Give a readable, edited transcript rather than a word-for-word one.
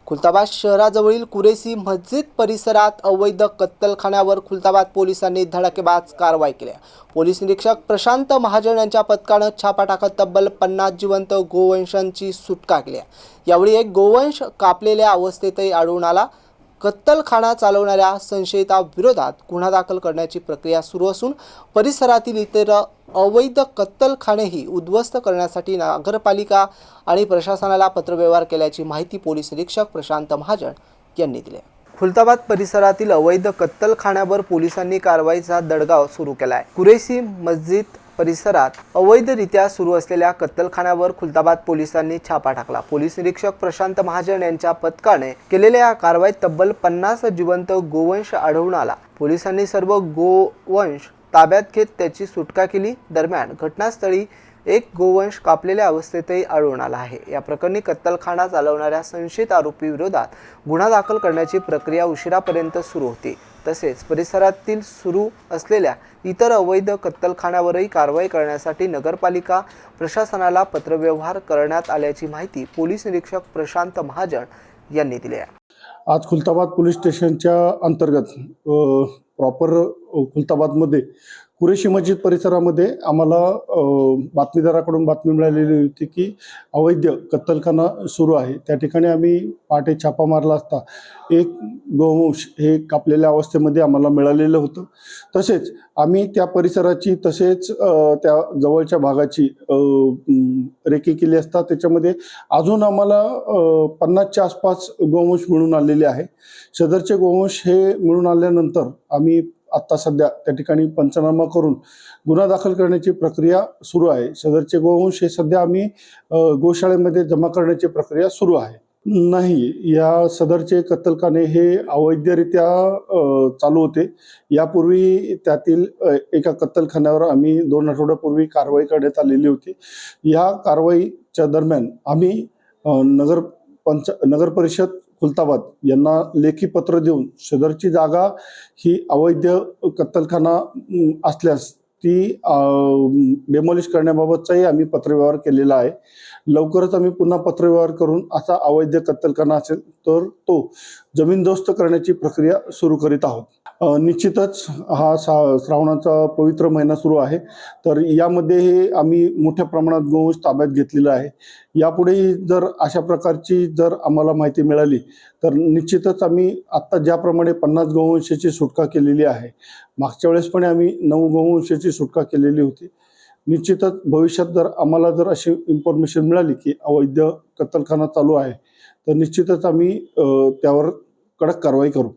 खुलताबाद शहराजवळील कुरेशी मस्जिद परिसरात अवैध कत्तलखान्यावर खुलताबाद पोलिसांनी धडाकेबाज कारवाई केली। पोलीस निरीक्षक प्रशांत महाजन यांच्या पथकाने छापा टाकत तब्बल 50 जिवंत गोवंशांची सुटका केली। यावेळी एक गोवंश कापलेल्या अवस्थेतही आढळून आला। कत्तलखाना चालवणाऱ्या संशयिताविरोधात गुन्हा दाखल करण्याची प्रक्रिया सुरू असून परिसरातील इतर अवैध कत्तलखानेही उद्ध्वस्त करण्यासाठी नगरपालिका आणि प्रशासनाला पत्रव्यवहार केल्याची माहिती पोलीस निरीक्षक प्रशांत महाजन यांनी दिली। खुलताबाद परिसरातील अवैध कत्तलखान्यावर पोलिसांनी कारवाईचा दडगाव सुरू केला आहे। कुरेशी मस्जिद परिसरात अवैधरित्या सुरू असलेल्या कत्तलखान्यावर खुलताबाद पोलिसांनी छापा टाकला। पोलीस निरीक्षक प्रशांत महाजन यांच्या पथकाने केलेल्या कारवाईत तब्बल 50 जिवंत गोवंश आढळून आला। पोलिसांनी सर्व गोवंश ताब्यात घेत त्याची सुटका केली। दरम्यान घटनास्थळी एक गोवंश कापलेल्या अवस्थेतही आढळून आला आहे। या प्रकरणी कत्तलखाना चालवणाऱ्या संशयित आरोपी विरोधात गुन्हा दाखल करण्याची प्रक्रिया उशिरापर्यंत सुरू होती। तसेच परिसरातील सुरू असलेल्या इतर अवैध कत्तलखान्यावरही कारवाई करण्यासाठी नगरपालिका प्रशासनाला पत्रव्यवहार करण्यात आल्याची माहिती पोलीस निरीक्षक प्रशांत महाजन यांनी दिली आहे। आज खुलताबाद पोलीस स्टेशनच्या अंतर्गत प्रॉपर खुलताबादमध्ये कुरेशी मस्जिद परिसरामध्ये आम्हाला बातमीदाराकडून बातमी मिळालेली होती की अवैध कत्तलखाना सुरू आहे। त्या ठिकाणी आम्ही पहाटे छापा मारला असता एक गोवंश हे कापलेल्या अवस्थेमध्ये आम्हाला मिळालेलं होतं। तसेच आम्ही त्या परिसराची तसेच त्या जवळच्या भागाची रेकी केली असता त्याच्यामध्ये अजून आम्हाला 50च्या आसपास गोवंश मिळून आलेले आहे। सदरचे गोवंश हे मिळून आल्यानंतर आम्ही आता सध्या त्या ठिकाणी पंचनामा करून गुन्हा दाखल करण्याची प्रक्रिया सुरू आहे। सदरचे गोवंश हे सध्या आम्ही गोशाळेमध्ये जमा करण्याची प्रक्रिया सुरू आहे। नाही, या सदरचे कत्तलखाने हे अवैधरित्या चालू होते। यापूर्वी त्यातील एका कत्तलखान्यावर आम्ही 2 आठवड्यापूर्वी कारवाई करण्यात आलेली होती। या कारवाईच्या दरम्यान आम्ही नगर परिषद खुलताबाद यांना लेखी पत्र देऊन सदरची जागा ही अवैध कत्तलखाना असल्यास ती डेमॉलिश करण्याबाबतचाही आम्ही पत्रव्यवहार केलेला आहे। लवकरच आम्ही पुन्हा पत्रव्यवहार करून असा अवैध कत्तलखाना असेल तर तो जमीनदोस्त करण्याची प्रक्रिया सुरू करीत आहोत। निश्चितच हा श्रावणाचा पवित्र महिना सुरू आहे, तर यामध्ये आम्ही मोठ्या प्रमाणात गोवंश ताब्यात घेतलेला आहे। यापुढेही जर अशा प्रकारची जर आम्हाला माहिती मिळाली तर निश्चितच आम्ही आत्ता ज्याप्रमाणे 50 गोवंशाची सुटका केलेली आहे, मागच्या वेळेस पण आम्ही 9 गोवंशाची सुटका केलेली होती। निश्चितच भविष्यात जर आम्हाला जर अशी इन्फॉर्मेशन मिळाली की अवैध कत्तलखाना चालू आहे तर निश्चितच आम्ही त्यावर कडक कारवाई करू।